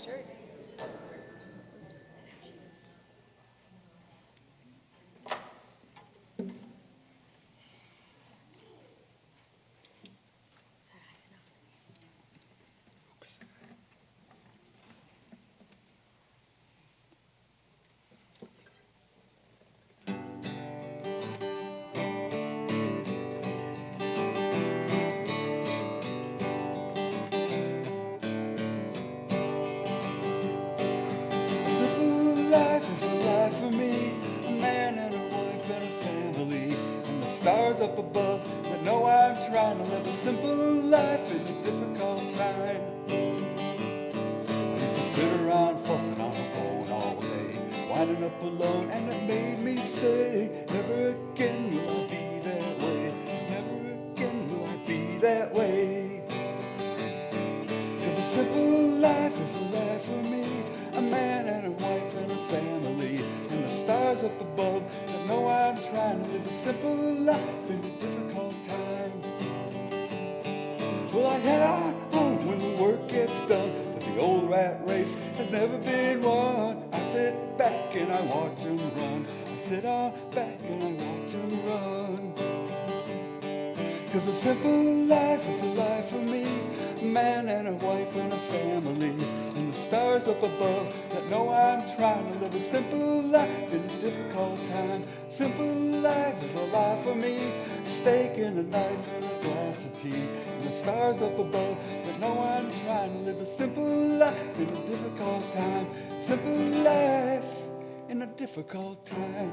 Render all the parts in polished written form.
Sure. Stars up above that know I'm trying to live a simple life in a difficult time. I used to sit around fussing on the phone all day, winding up alone, and it made me say, never again will I be that way, never again will I be that way. 'Cause a simple life is a life for me, a man and a wife and a family, and the stars up above that know I'm trying to live a simple life in a difficult time. Well, I head on home when the work gets done, but the old rat race has never been won. I sit back and I watch them run. I sit on back and I watch them run. 'Cause a simple life is a life for me, a man and a wife and a family, and the stars up above that know I'm trying to live a simple life in a difficult time. Simple life is a life for me, a steak and a knife and a glass of tea, and the stars up above that know I'm trying to live a simple life in a difficult time. Simple life in a difficult time.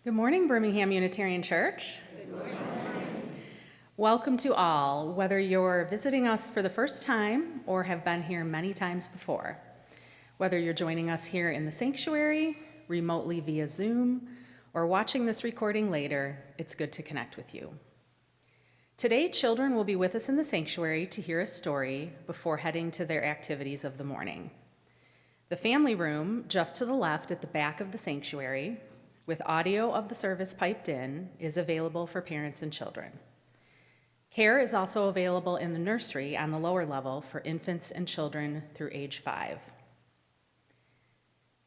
Good morning, Birmingham Unitarian Church. Good morning. Welcome to all, whether you're visiting us for the first time or have been here many times before. Whether you're joining us here in the sanctuary, remotely via Zoom, or watching this recording later, it's good to connect with you. Today, children will be with us in the sanctuary to hear a story before heading to their activities of the morning. The family room, just to the left at the back of the sanctuary, with audio of the service piped in, is available for parents and children. Care is also available in the nursery on the lower level for infants and children through age 5.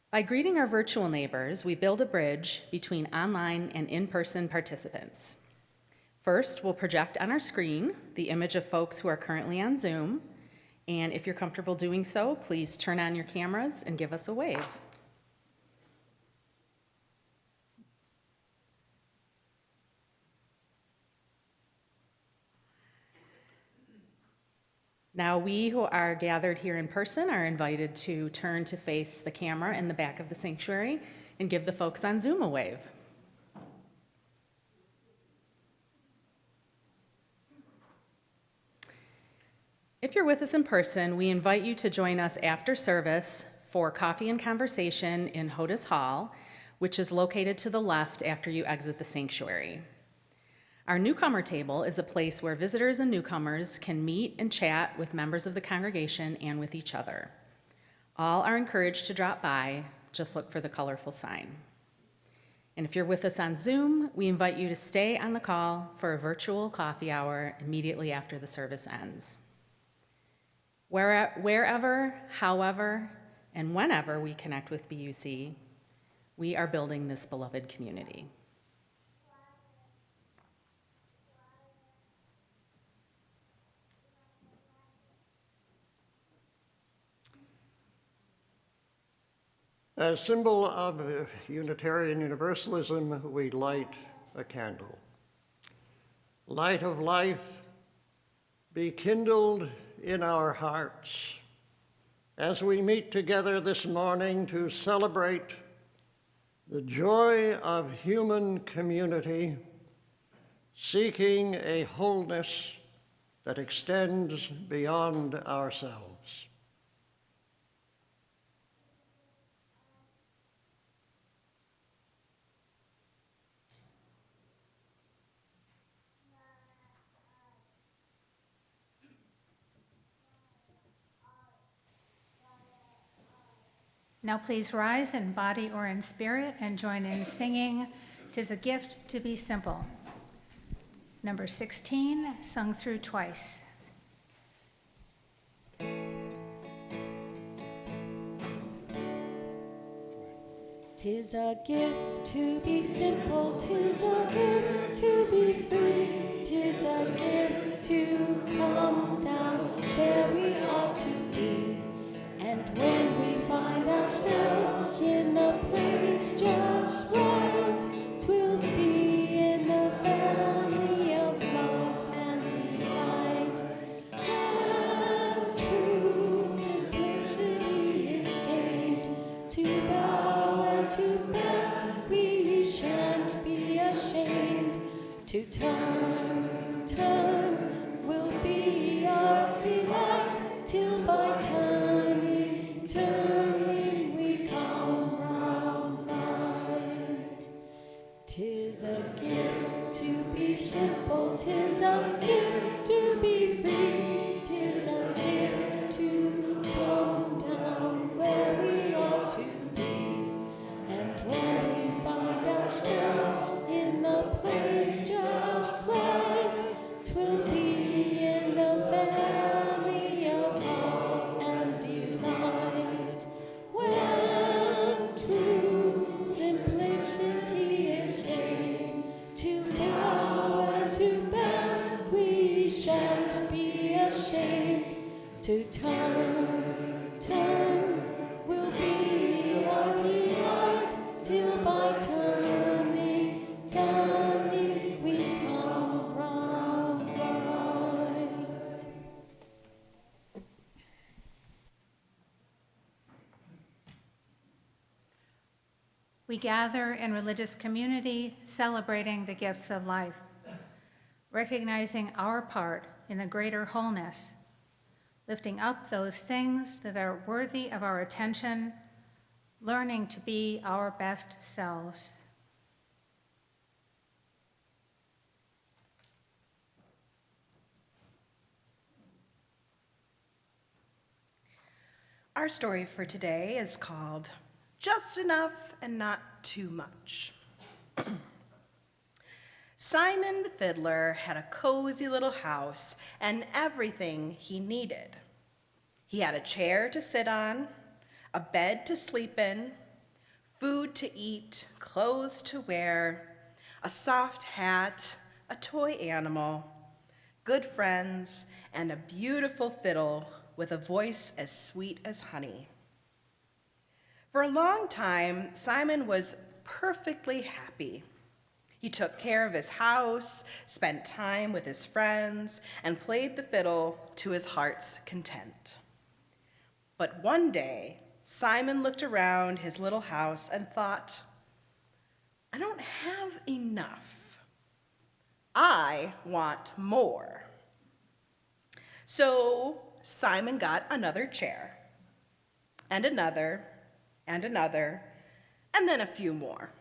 By greeting our virtual neighbors, we build a bridge between online and in-person participants. First, we'll project on our screen the image of folks who are currently on Zoom, and if you're comfortable doing so, please turn on your cameras and give us a wave. Now, we who are gathered here in person are invited to turn to face the camera in the back of the sanctuary and give the folks on Zoom a wave. If you're with us in person, we invite you to join us after service for coffee and conversation in Hodis Hall, which is located to the left after you exit the sanctuary. Our newcomer table is a place where visitors and newcomers can meet and chat with members of the congregation and with each other. All are encouraged to drop by, just look for the colorful sign. And if you're with us on Zoom, we invite you to stay on the call for a virtual coffee hour immediately after the service ends. Wherever, however, and whenever we connect with BUC, we are building this beloved community. As symbol of Unitarian Universalism, we light a candle. Light of life, be kindled in our hearts as we meet together this morning to celebrate the joy of human community, seeking a wholeness that extends beyond ourselves. Now please rise in body or in spirit and join in singing, "'Tis a Gift to Be Simple." Number 16, sung through twice. 'Tis a gift to be simple, 'tis a gift to be free, 'tis a gift to come down where we ought to be. And when we find ourselves in the place just right, 'twill be in the valley of love and delight. And true simplicity is gained, to bow and to bend, we shan't be ashamed. To turn, turn will be our delight, till by turning, turning we come round right. 'Tis a gift to be simple, 'tis a gift to be free, 'tis a gift to come down where we ought to be. And when we find ourselves in the place just right, 'twill be in the valley of love and delight. When true simplicity is gained, to bow and to bend, we shan't be ashamed. To turn, turn will be our delight, till by turning, turning we come round right. We gather in religious community celebrating the gifts of life, recognizing our part in the greater wholeness, lifting up those things that are worthy of our attention, learning to be our best selves. Our story for today is called Just Enough and Not Too Much. Simon the fiddler had a cozy little house and everything he needed. He had a chair to sit on, a bed to sleep in, food to eat, clothes to wear, a soft hat, a toy animal, good friends, and a beautiful fiddle with a voice as sweet as honey. For a long time, Simon was perfectly happy. He took care of his house, spent time with his friends, and played the fiddle to his heart's content. But one day, Simon looked around his little house and thought, I don't have enough. I want more. So Simon got another chair, and another, and another, and then a few more.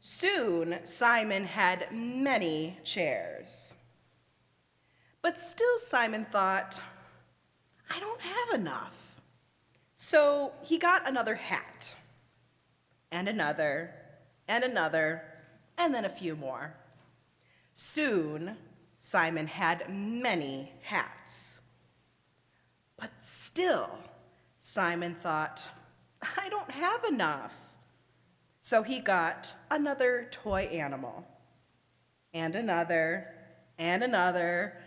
Soon, Simon had many chairs. But still Simon thought, I don't have enough. So he got another hat, and another, and another, and then a few more. Soon, Simon had many hats. But still, Simon thought, I don't have enough. So he got another toy animal, and another, and another,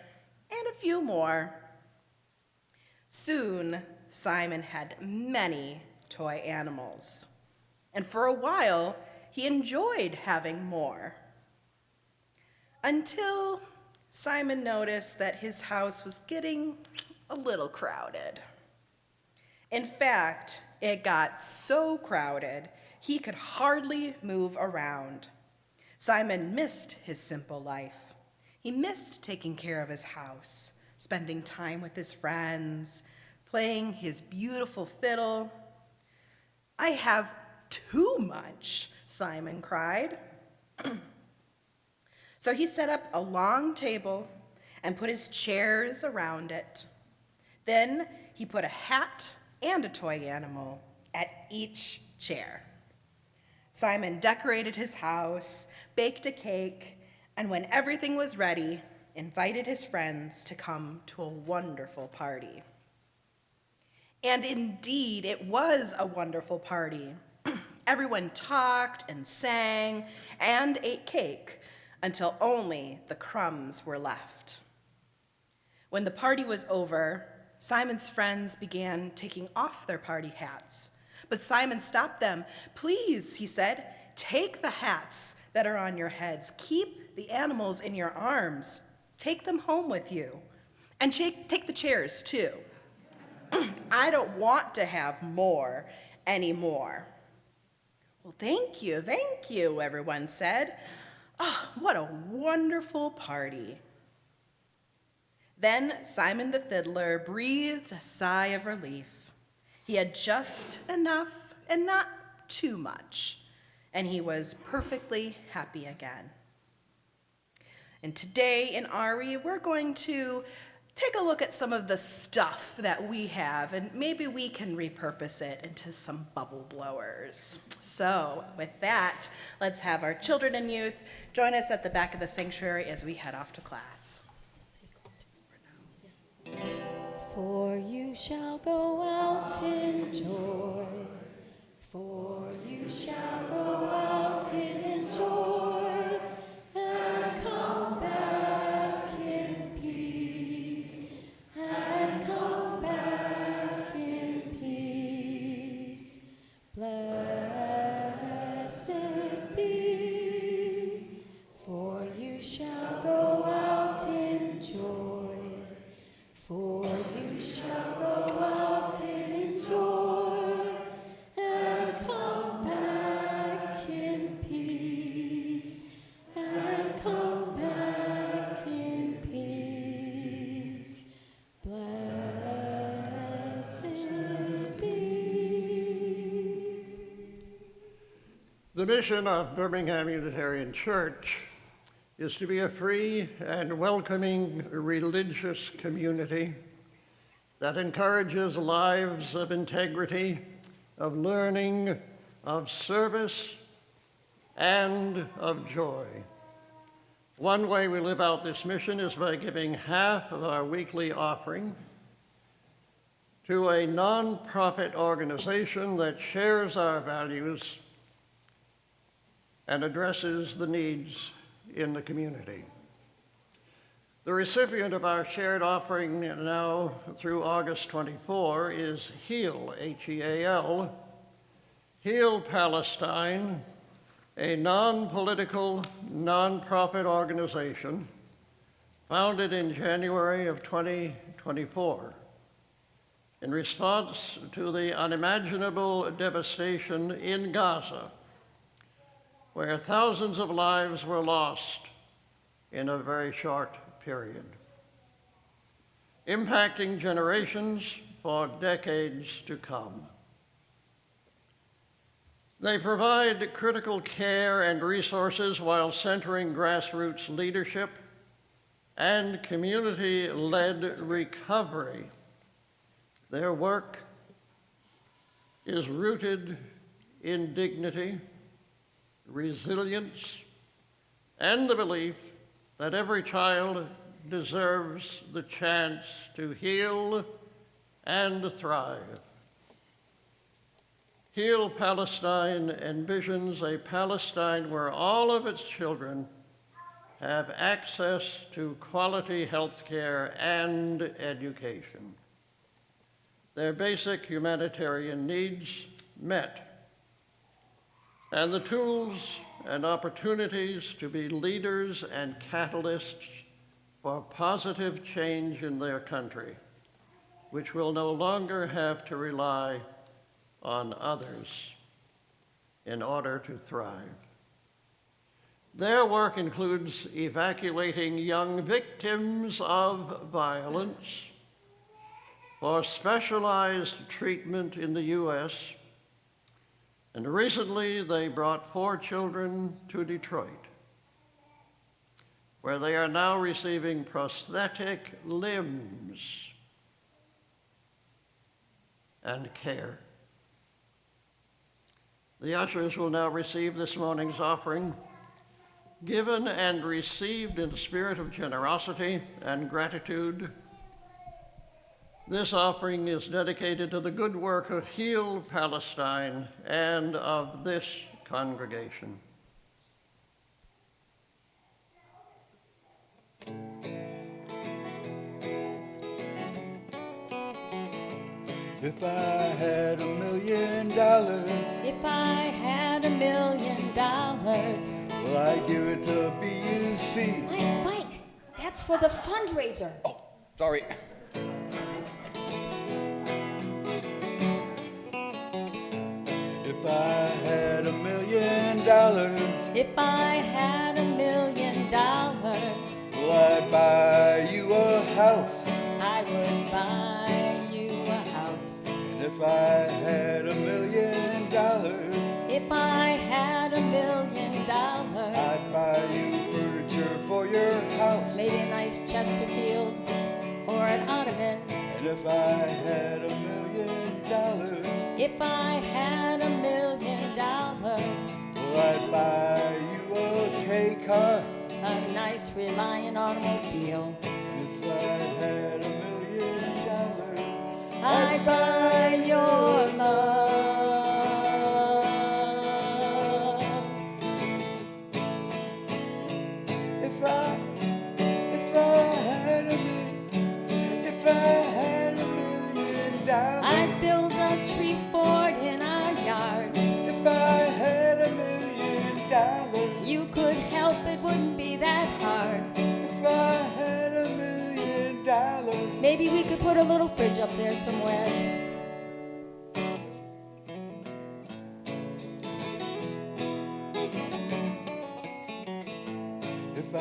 and a few more. Soon, Simon had many toy animals, and for a while, he enjoyed having more. Until Simon noticed that his house was getting a little crowded. In fact, it got so crowded, he could hardly move around. Simon missed his simple life. He missed taking care of his house, spending time with his friends, playing his beautiful fiddle. I have too much, Simon cried. So he set up a long table and put his chairs around it. Then he put a hat and a toy animal at each chair. Simon decorated his house, baked a cake, and when everything was ready, invited his friends to come to a wonderful party. And indeed, it was a wonderful party. Everyone talked and sang and ate cake until only the crumbs were left. When the party was over, Simon's friends began taking off their party hats. But Simon stopped them. "Please," he said, "take the hats that are on your heads. Keep the animals in your arms. Take them home with you. And take the chairs, too. I don't want to have more anymore." "Well, thank you," everyone said. "Oh, what a wonderful party." Then Simon the fiddler breathed a sigh of relief. He had just enough and not too much, and he was perfectly happy again. And today in Ari, we're going to take a look at some of the stuff that we have, and maybe we can repurpose it into some bubble blowers. So with that, let's have our children and youth join us at the back of the sanctuary as we head off to class. For you shall go out in joy, for you shall go out in joy, and come back in peace, and come back in peace. Blessed be, for you shall go out in joy. For you shall go out in joy, and come back in peace, and come back in peace. Blessed be. The mission of Birmingham Unitarian Church is to be a free and welcoming religious community that encourages lives of integrity, of learning, of service, and of joy. One way we live out this mission is by giving half of our weekly offering to a nonprofit organization that shares our values and addresses the needs in the community. The recipient of our shared offering now through August 24 is HEAL, H-E-A-L, HEAL Palestine, a non-political, non-profit organization founded in January of 2024 in response to the unimaginable devastation in Gaza, where thousands of lives were lost in a very short period, impacting generations for decades to come. They provide critical care and resources while centering grassroots leadership and community-led recovery. Their work is rooted in dignity, resilience, and the belief that every child deserves the chance to heal and thrive. Heal Palestine envisions a Palestine where all of its children have access to quality health care and education, their basic humanitarian needs met, and the tools and opportunities to be leaders and catalysts for positive change in their country, which will no longer have to rely on others in order to thrive. Their work includes evacuating young victims of violence for specialized treatment in the U.S., and recently they brought 4 children to Detroit, where they are now receiving prosthetic limbs and care. The ushers will now receive this morning's offering, given and received in a spirit of generosity and gratitude. This offering is dedicated to the good work of Heal Palestine and of this congregation. If I had $1 million, If I had $1 million, well, I'd give it to BUC. Mike, that's for the fundraiser. Oh, sorry. If I had $1 million, If I had $1 million, well, I'd buy you a house. I would buy you a house. And if I had $1 million, If I had $1 million, I'd buy you furniture for your house. maybe a nice Chesterfield or an ottoman. And if I had $1 million, If I had $1 million, well, I'd buy you a K car. a nice Reliant automobile. If I had $1 million, I'd buy your love. if I had $1 million, I'd build a tree fort in our yard. if I had $1 million, You could help, it wouldn't be that hard. if I had $1 million, Maybe we could put a little fridge up there somewhere. if I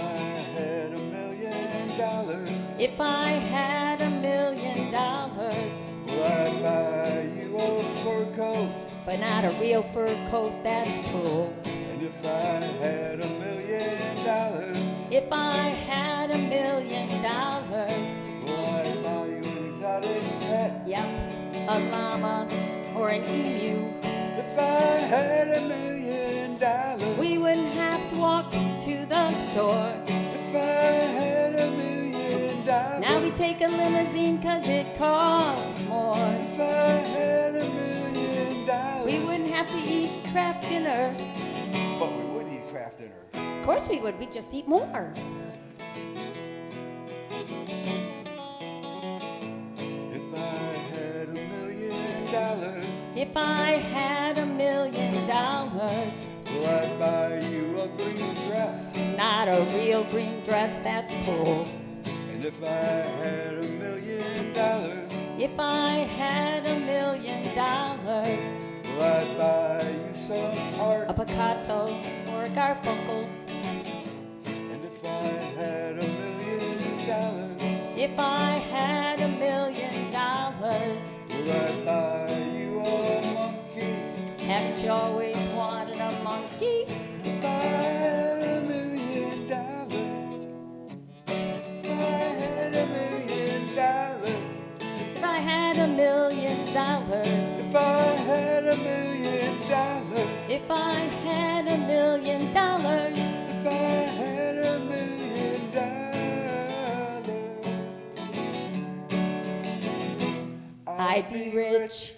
had $1 million, If I had $1 million, well, I'd buy you a fur coat. but not a real fur coat, that's cool. And if I had $1 million, If I had $1 million, well, I'd buy you an exotic pet. yep, a llama or an emu. If I had $1 million, We wouldn't have to walk to the store. if I had $1 million, Now we take a limousine 'cause it costs more. if I had $1 million, We wouldn't have to eat Kraft dinner. but we would eat Kraft dinner. Of course we would, we'd just eat more. If I had $1 million, If I had $1 million, well, I'd buy you a green dress. not a real green dress, that's cool. And if I had $1 million, If I had $1 million, well, I'd buy you some art. a Picasso or a Garfunkel. And if I had $1 million, If I had $1 million, well, I'd buy you a monkey. haven't you always wanted a monkey? If I had $1 million, if I had $1 million, If I had $1 million, if I had $1 million, if I had $1 million, if I had $1 million, I'd be rich.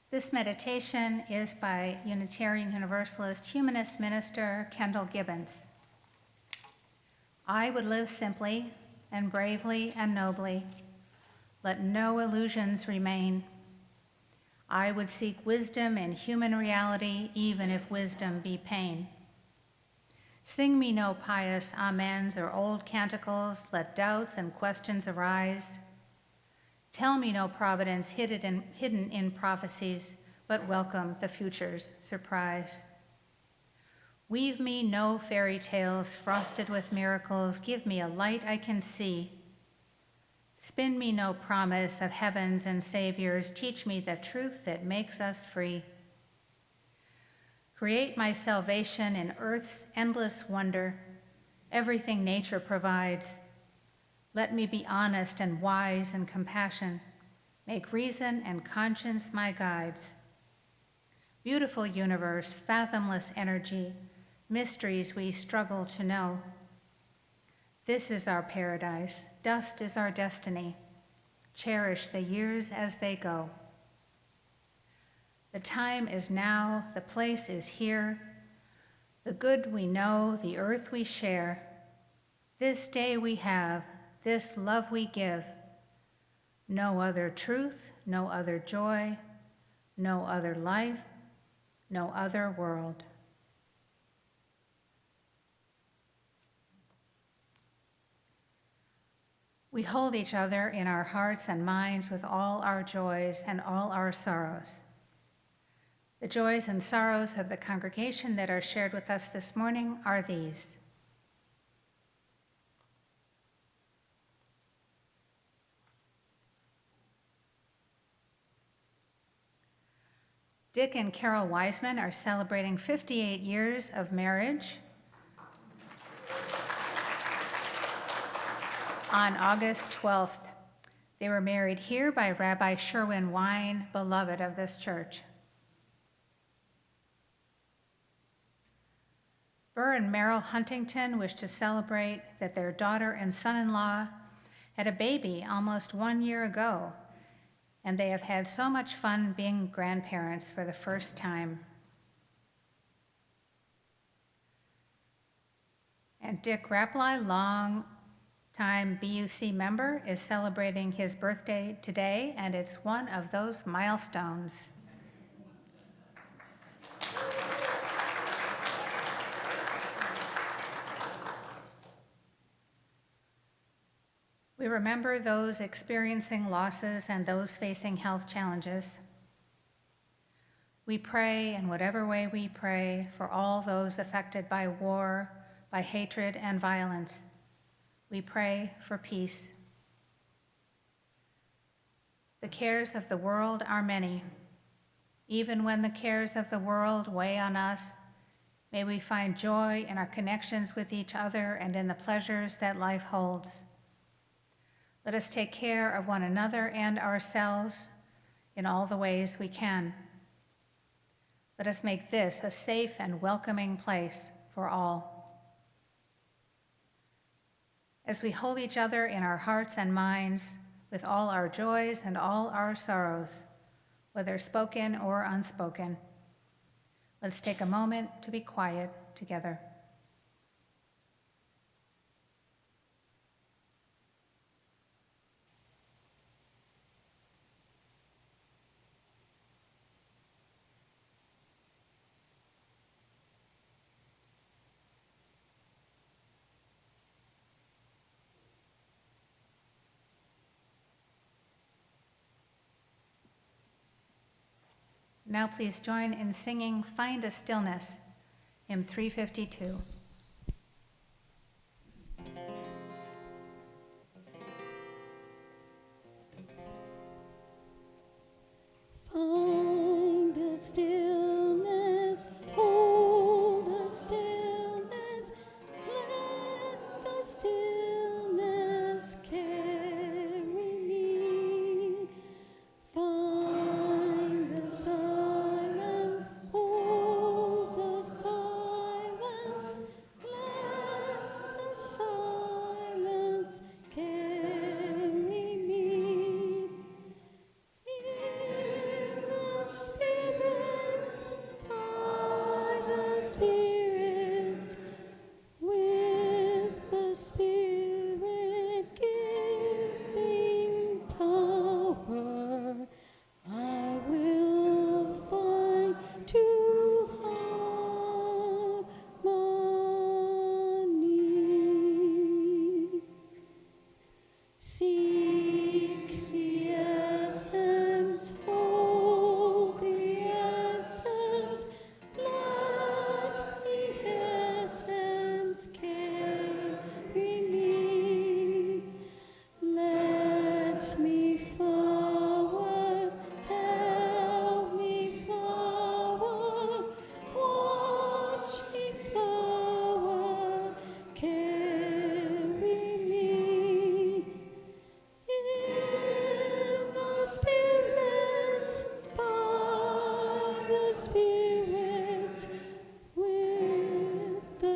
This meditation is by Unitarian Universalist Humanist Minister Kendall Gibbons. I would live simply and bravely and nobly. Let no illusions remain. I would seek wisdom in human reality, even if wisdom be pain. Sing me no pious amens or old canticles, let doubts and questions arise. Tell me no providence hidden in prophecies, but welcome the future's surprise. Weave me no fairy tales frosted with miracles, give me a light I can see. Spin me no promise of heavens and saviors, teach me the truth that makes us free. Create my salvation in earth's endless wonder, everything nature provides. Let me be honest and wise and compassion, make reason and conscience my guides. Beautiful universe, fathomless energy, mysteries we struggle to know. This is our paradise, dust is our destiny. Cherish the years as they go. The time is now, the place is here. The good we know, the earth we share. This day we have, this love we give. No other truth, no other joy, no other life, no other world. We hold each other in our hearts and minds with all our joys and all our sorrows. The joys and sorrows of the congregation that are shared with us this morning are these. Dick and Carol Wiseman are celebrating 58 years of marriage on August 12th. They were married here by Rabbi Sherwin Wine, beloved of this church. Burr and Merrill Huntington wish to celebrate that their daughter and son-in-law had a baby almost 1 year ago, and they have had so much fun being grandparents for the first time. And Dick Rappley, long-time BUC member, is celebrating his birthday today, and it's one of those milestones. We remember those experiencing losses and those facing health challenges. We pray in whatever way we pray for all those affected by war, by hatred and violence. We pray for peace. The cares of the world are many. Even when the cares of the world weigh on us, may we find joy in our connections with each other and in the pleasures that life holds. Let us take care of one another and ourselves in all the ways we can. Let us make this a safe and welcoming place for all. As we hold each other in our hearts and minds with all our joys and all our sorrows, whether spoken or unspoken, let's take a moment to be quiet together. Now please join in singing Find a Stillness, hymn 352. Find a stillness, hold a stillness, let the stillness carry me. Find the silence, hold the silence, let the silence carry me. In the Spirit, by the Spirit, with the Spirit giving power, I will find true harmony. Seek the essence, hold the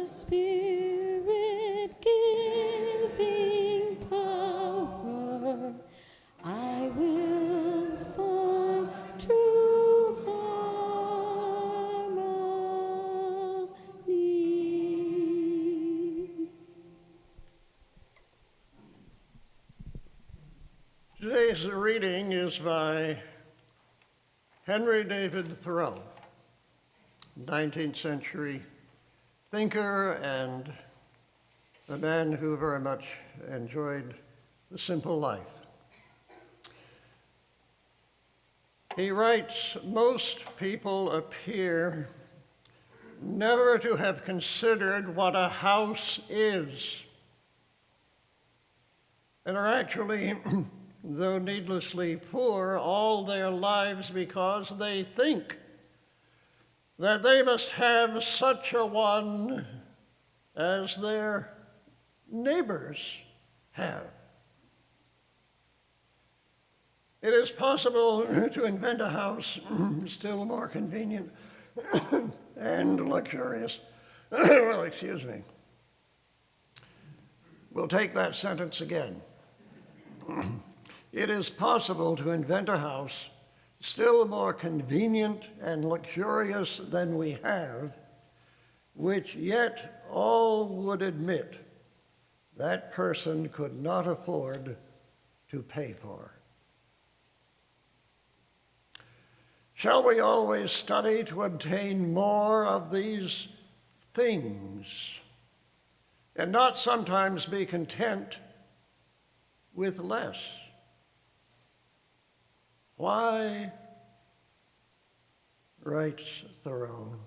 Spirit giving power, I will find true harmony. Today's reading is by Henry David Thoreau, 19th century thinker and a man who very much enjoyed the simple life. He writes, "Most people appear never to have considered what a house is, and are actually, though needlessly poor, all their lives because they think that they must have such a one as their neighbors have." It is possible to invent a house still more convenient and luxurious. Well, excuse me. We'll take that sentence again. It is possible to invent a house still more convenient and luxurious than we have, which yet all would admit that person could not afford to pay for. Shall we always study to obtain more of these things, and not sometimes be content with less? Why, writes Thoreau,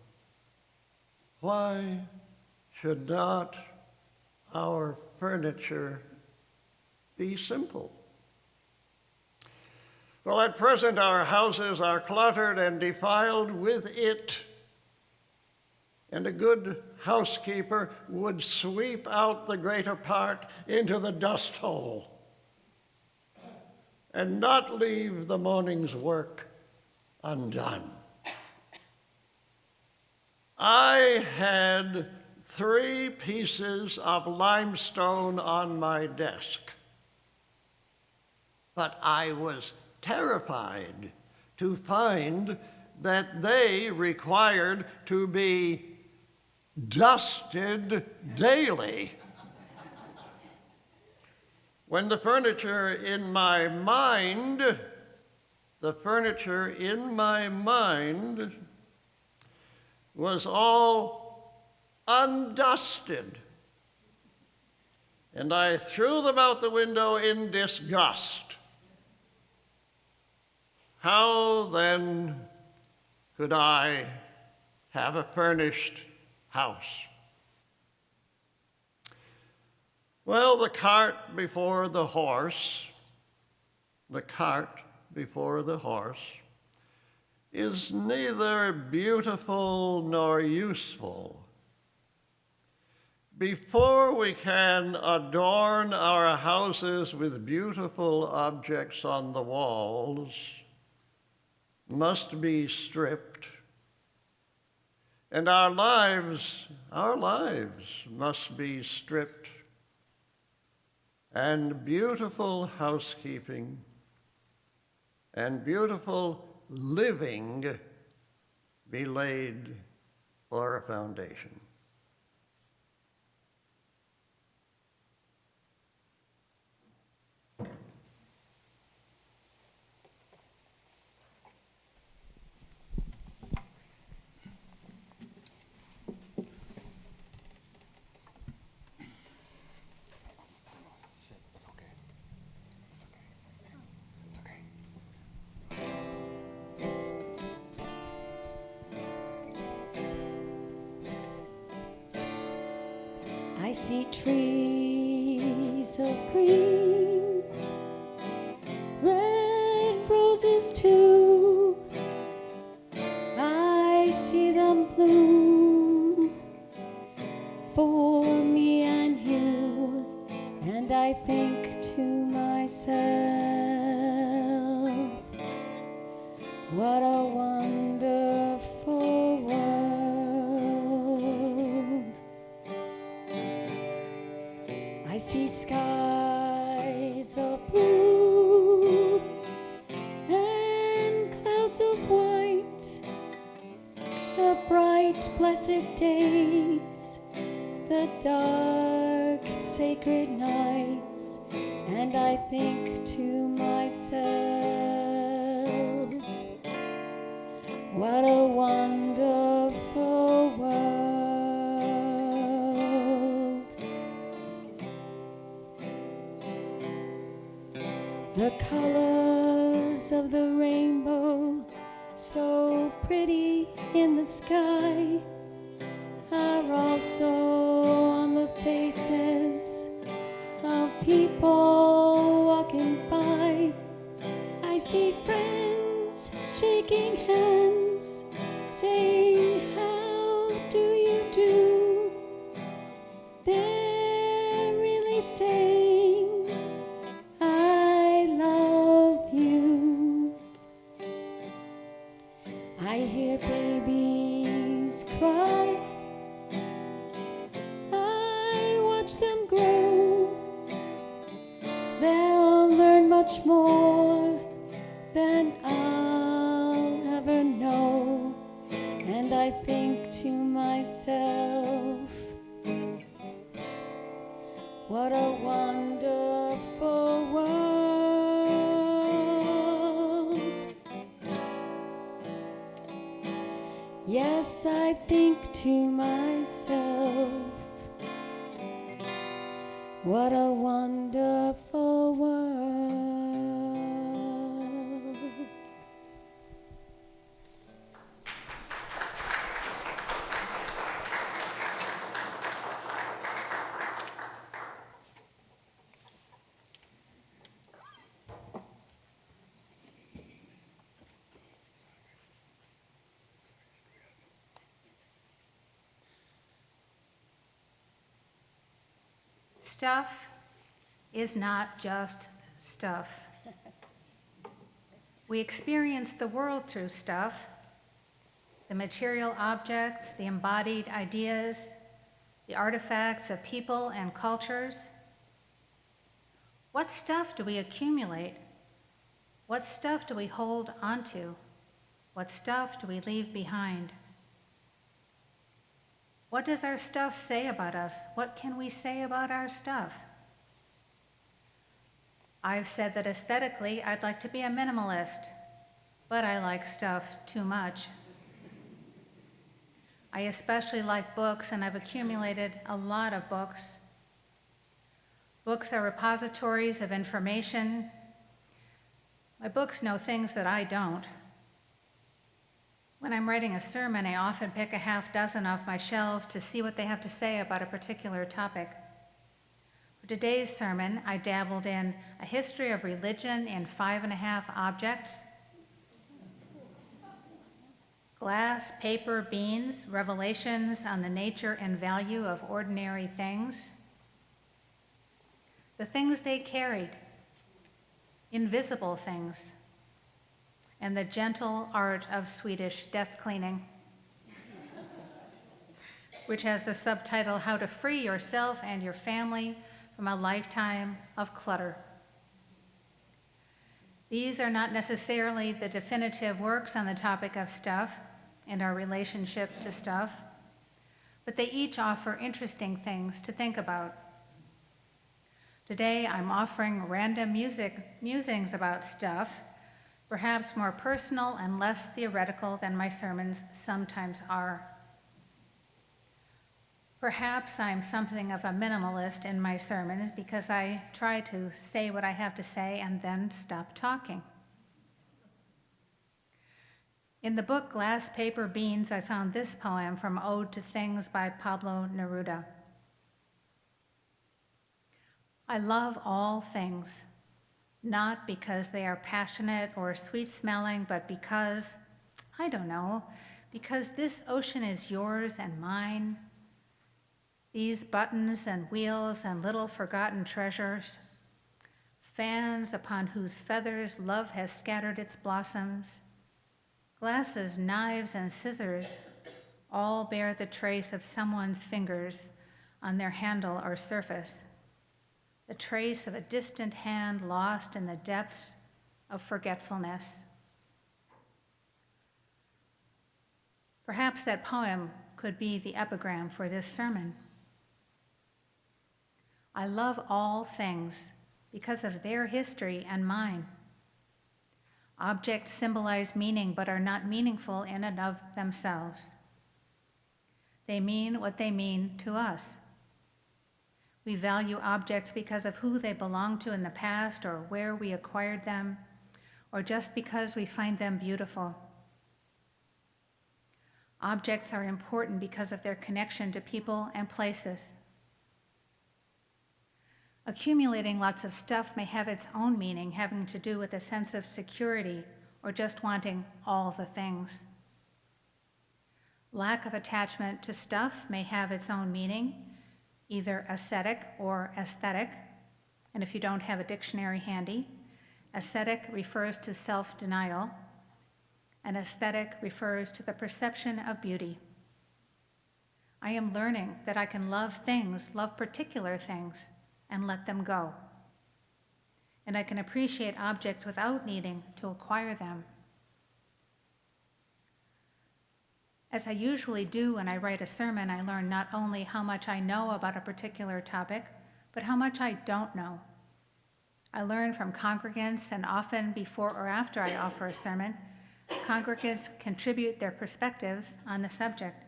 why should not our furniture be simple? Well, at present our houses are cluttered and defiled with it, and a good housekeeper would sweep out the greater part into the dust hole and not leave the morning's work undone. I had 3 pieces of limestone on my desk, but I was terrified to find that they required to be dusted daily. When the furniture in my mind was all undusted, and I threw them out the window in disgust, how then could I have a furnished house? Well, the cart before the horse is neither beautiful nor useful. Before we can adorn our houses with beautiful objects on the walls, must be stripped, and our lives must be stripped, and beautiful housekeeping and beautiful living be laid for a foundation. I see trees of green, red roses too. I see them bloom for me and you, and I think to myself, what a wonderful world. see skies of blue and clouds of white, the bright, blessed days, the dark, sacred nights, and I think to myself, what a wonderful world. The colors of the rainbow, so pretty in the sky, are also on the faces of people walking by. I see friends shaking hands, saying, how do you do? They're really saying, I love you. I hear babies cry, I watch them grow. They'll learn much more than I'll ever know. And I think to myself, what a wonderful world. Yes, I think to myself, what a wonderful world. Stuff is not just stuff. We experience the world through stuff, the material objects, the embodied ideas, the artifacts of people and cultures. What stuff do we accumulate? What stuff do we hold onto? What stuff do we leave behind? What does our stuff say about us? What can we say about our stuff? I've said that aesthetically, I'd like to be a minimalist, but I like stuff too much. I especially like books, and I've accumulated a lot of books. Books are repositories of information. My books know things that I don't. When I'm writing a sermon, I often pick a half dozen off my shelves to see what they have to say about a particular topic. For today's sermon, I dabbled in a history of religion in 5.5 objects, glass, paper, beans, revelations on the nature and value of ordinary things, the things they carried, invisible things, and the gentle art of Swedish death cleaning, which has the subtitle, How to Free Yourself and Your Family from a Lifetime of Clutter. These are not necessarily the definitive works on the topic of stuff and our relationship to stuff, but they each offer interesting things to think about. Today, I'm offering random musings about stuff, perhaps more personal and less theoretical than my sermons sometimes are. Perhaps I'm something of a minimalist in my sermons because I try to say what I have to say and then stop talking. In the book Glass, Paper, Beans, I found this poem from Ode to Things by Pablo Neruda. I love all things, not because they are passionate or sweet-smelling, but because, I don't know, because this ocean is yours and mine. These buttons and wheels and little forgotten treasures, fans upon whose feathers love has scattered its blossoms, glasses, knives, and scissors, all bear the trace of someone's fingers on their handle or surface. the trace of a distant hand lost in the depths of forgetfulness. Perhaps that poem could be the epigram for this sermon. I love all things because of their history and mine. Objects symbolize meaning but are not meaningful in and of themselves. They mean what they mean to us. We value objects because of who they belong to in the past or where we acquired them, or just because we find them beautiful. Objects are important because of their connection to people and places. Accumulating lots of stuff may have its own meaning, having to do with a sense of security or just wanting all the things. Lack of attachment to stuff may have its own meaning, either ascetic or aesthetic. And if you don't have a dictionary handy, ascetic refers to self-denial, and aesthetic refers to the perception of beauty. I am learning that I can love things, love particular things, and let them go. And I can appreciate objects without needing to acquire them. As I usually do when I write a sermon, I learn not only how much I know about a particular topic, but how much I don't know. I learn from congregants, and often before or after I offer a sermon, congregants contribute their perspectives on the subject.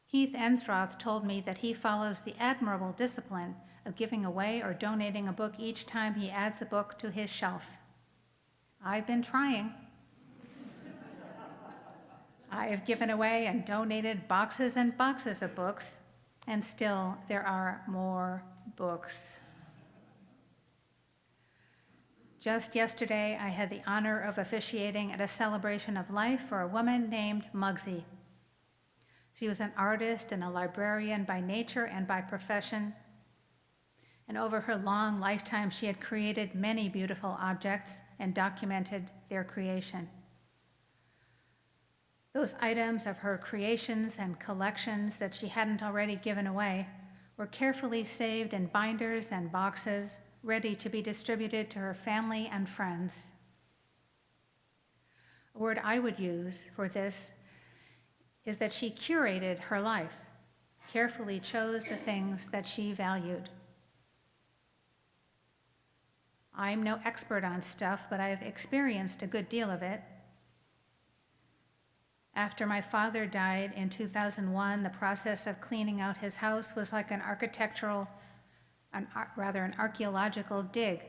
Heath Ensroth told me that he follows the admirable discipline of giving away or donating a book each time he adds a book to his shelf. I've been trying. I have given away and donated boxes and boxes of books, and still there are more books. Just yesterday, I had the honor of officiating at a celebration of life for a woman named Muggsy. She was an artist and a librarian by nature and by profession, and over her long lifetime, she had created many beautiful objects and documented their creation. Those items of her creations and collections that she hadn't already given away were carefully saved in binders and boxes, ready to be distributed to her family and friends. A word I would use for this is that she curated her life, carefully chose the things that she valued. I'm no expert on stuff, but I've experienced a good deal of it. After my father died in 2001, the process of cleaning out his house was like an archaeological dig.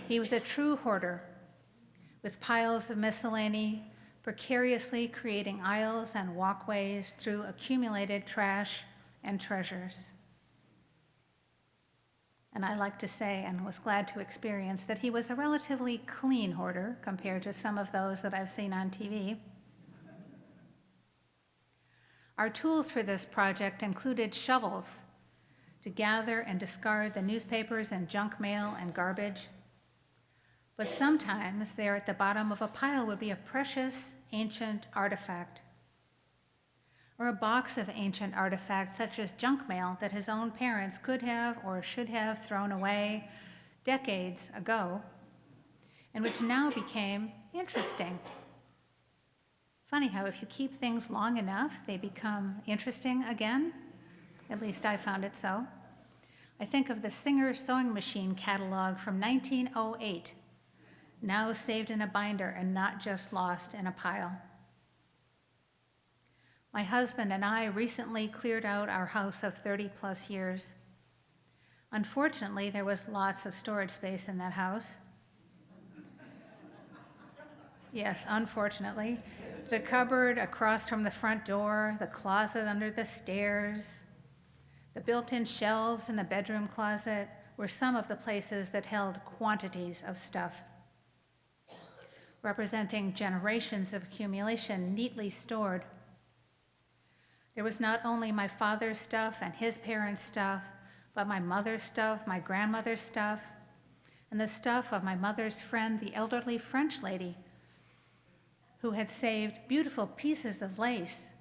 He was a true hoarder, with piles of miscellany, precariously creating aisles and walkways through accumulated trash and treasures. And I like to say, and was glad to experience, that he was a relatively clean hoarder compared to some of those that I've seen on TV. Our tools for this project included shovels to gather and discard the newspapers and junk mail and garbage. But sometimes there at the bottom of a pile would be a precious ancient artifact, or a box of ancient artifacts such as junk mail that his own parents could have or should have thrown away decades ago, and which now became interesting. Funny how if you keep things long enough, they become interesting again. At least I found it so. I think of the Singer sewing machine catalog from 1908, now saved in a binder and not just lost in a pile. My husband and I recently cleared out our house of 30-plus years. Unfortunately, there was lots of storage space in that house. Yes, unfortunately. The cupboard across from the front door, the closet under the stairs, the built-in shelves in the bedroom closet were some of the places that held quantities of stuff, representing generations of accumulation neatly stored. There was not only my father's stuff and his parents' stuff, but my mother's stuff, my grandmother's stuff, and the stuff of my mother's friend, the elderly French lady, who had saved beautiful pieces of lace,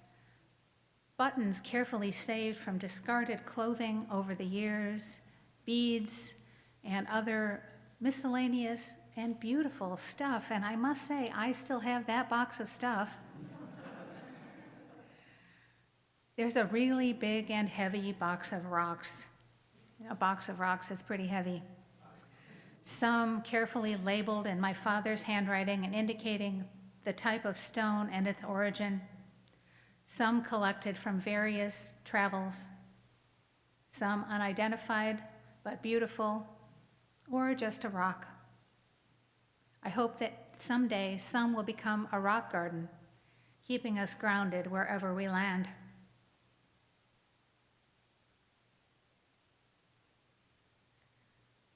buttons carefully saved from discarded clothing over the years, beads, and other miscellaneous and beautiful stuff. And I must say, I still have that box of stuff. There's a really big and heavy box of rocks. A box of rocks is pretty heavy. Some carefully labeled in my father's handwriting and indicating the type of stone and its origin. Some collected from various travels. Some unidentified but beautiful, or just a rock. I hope that someday some will become a rock garden, keeping us grounded wherever we land.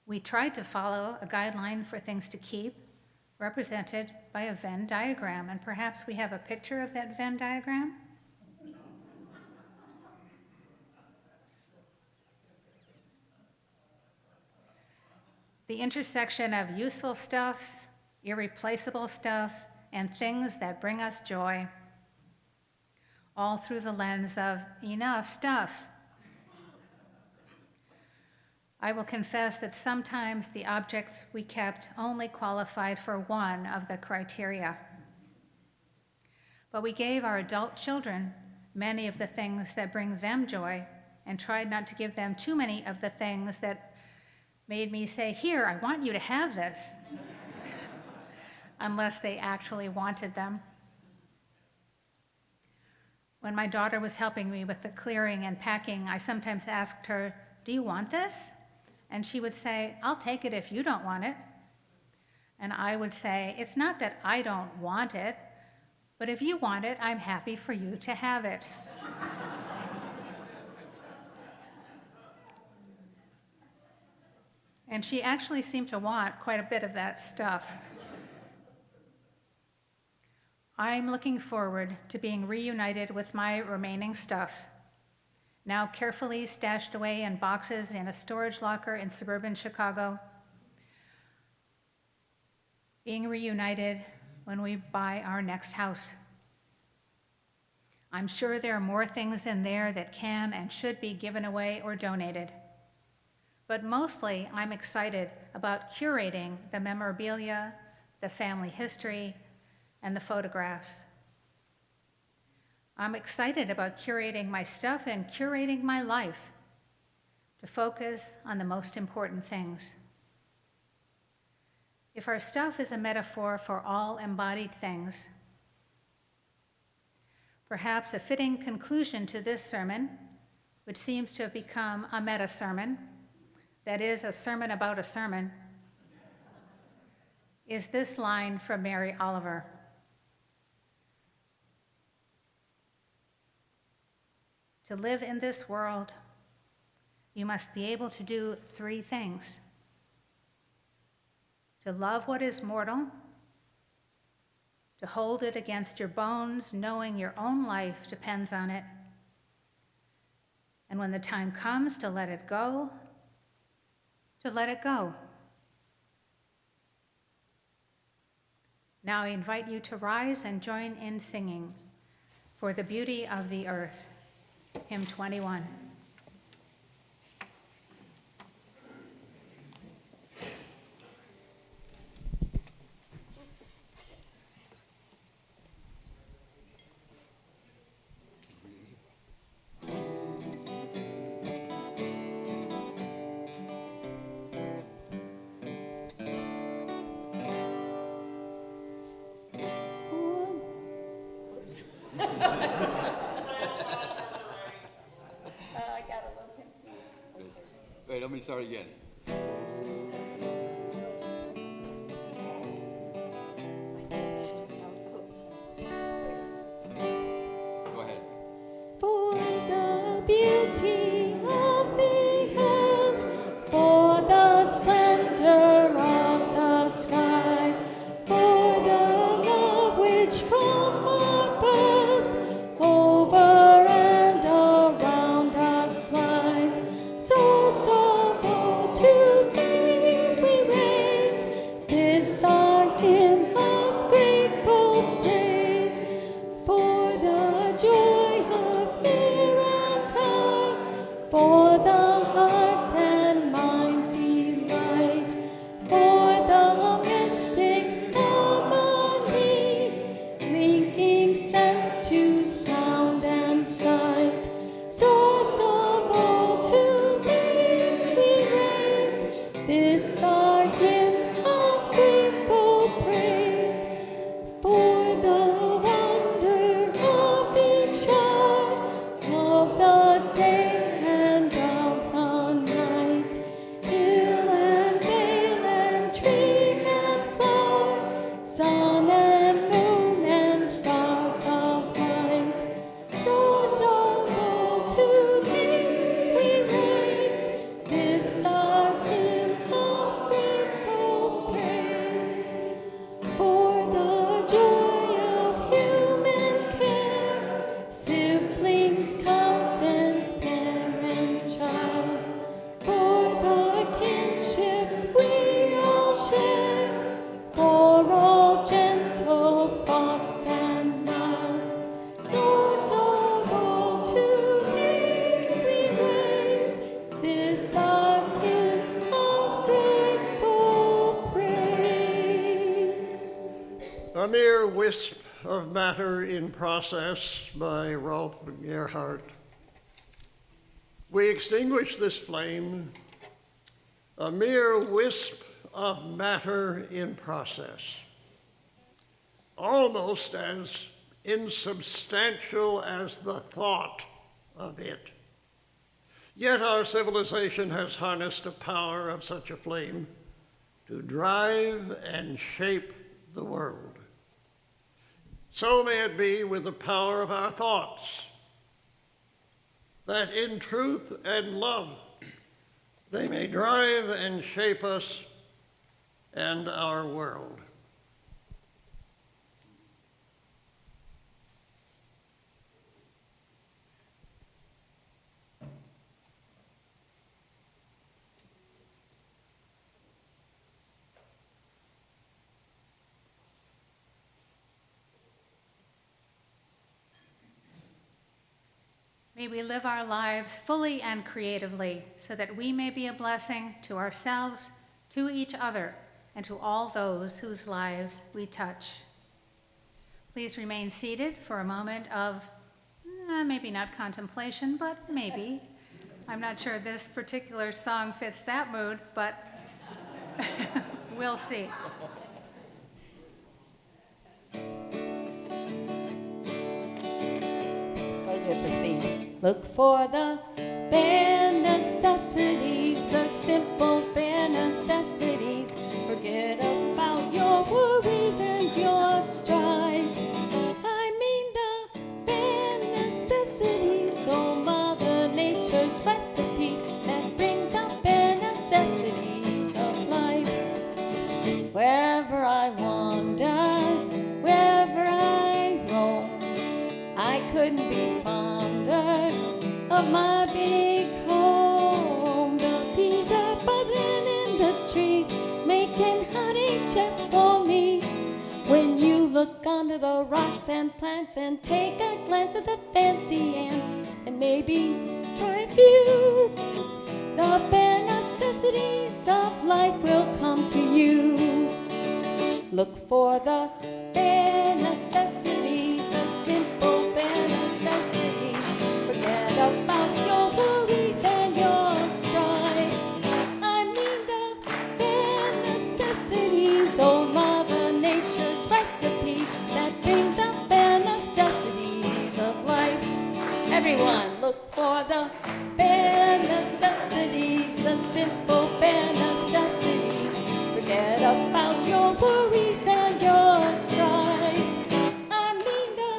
We tried to follow a guideline for things to keep, represented by a Venn diagram, and perhaps we have a picture of that Venn diagram? The intersection of useful stuff, irreplaceable stuff, and things that bring us joy, all through the lens of enough stuff. I will confess that sometimes the objects we kept only qualified for one of the criteria. But we gave our adult children many of the things that bring them joy and tried not to give them too many of the things that made me say, "Here, I want you to have this," unless they actually wanted them. When my daughter was helping me with the clearing and packing, I sometimes asked her, "Do you want this?" And she would say, "I'll take it if you don't want it." And I would say, "It's not that I don't want it, but if you want it, I'm happy for you to have it." And she actually seemed to want quite a bit of that stuff. I'm looking forward to being reunited with my remaining stuff, now carefully stashed away in boxes in a storage locker in suburban Chicago. Being reunited when we buy our next house. I'm sure there are more things in there that can and should be given away or donated. But mostly, I'm excited about curating the memorabilia, the family history, and the photographs. I'm excited about curating my stuff and curating my life to focus on the most important things. If our stuff is a metaphor for all embodied things, perhaps a fitting conclusion to this sermon, which seems to have become a meta-sermon, that is, a sermon about a sermon, is this line from Mary Oliver. To live in this world, you must be able to do three things: to love what is mortal, to hold it against your bones, knowing your own life depends on it, and when the time comes to let it go, to let it go. Now I invite you to rise and join in singing "For the Beauty of the Earth," hymn 21. Wait, let me start again. Go ahead. For the beauty of the earth, for the splendor of the skies, for the love which from our birth over and around us lies, souls of all to thee we raise this our hymn of grateful praise. For the joy of near and high, wisp of matter in process by Rolf Gerhardt. We extinguish this flame, a mere wisp of matter in process, almost as insubstantial as the thought of it. Yet our civilization has harnessed the power of such a flame to drive and shape the world. So may it be with the power of our thoughts, that in truth and love they may drive and shape us and our world. May we live our lives fully and creatively so that we may be a blessing to ourselves, to each other, and to all those whose lives we touch. Please remain seated for a moment of maybe not contemplation, but maybe. I'm not sure this particular song fits that mood, but we'll see. Goes with the theme. Look for the bare necessities, the simple bare necessities. Forget about your worries and your strife. I mean the bare necessities, oh Mother Nature's recipes that bring the bare necessities of life. Wherever I wander, wherever I roam, I couldn't be fonder of my big home. The bees are buzzing in the trees, making honey just for me. When you look under the rocks and plants and take a glance at the fancy ants, and maybe try a few, the bare necessities of life will come to you. Look for the bare necessities, the simple bare necessities. Forget about your worries and your strife. I mean the bare necessities, oh Mother Nature's recipes that bring the bare necessities of life. Everyone, look for the bare necessities, the simple bare necessities. Forget about your worries and your strife. I mean the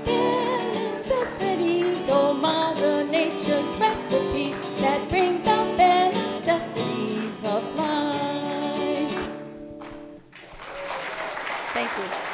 bare necessities, oh Mother Nature's recipes that bring the bare necessities of life. Thank you.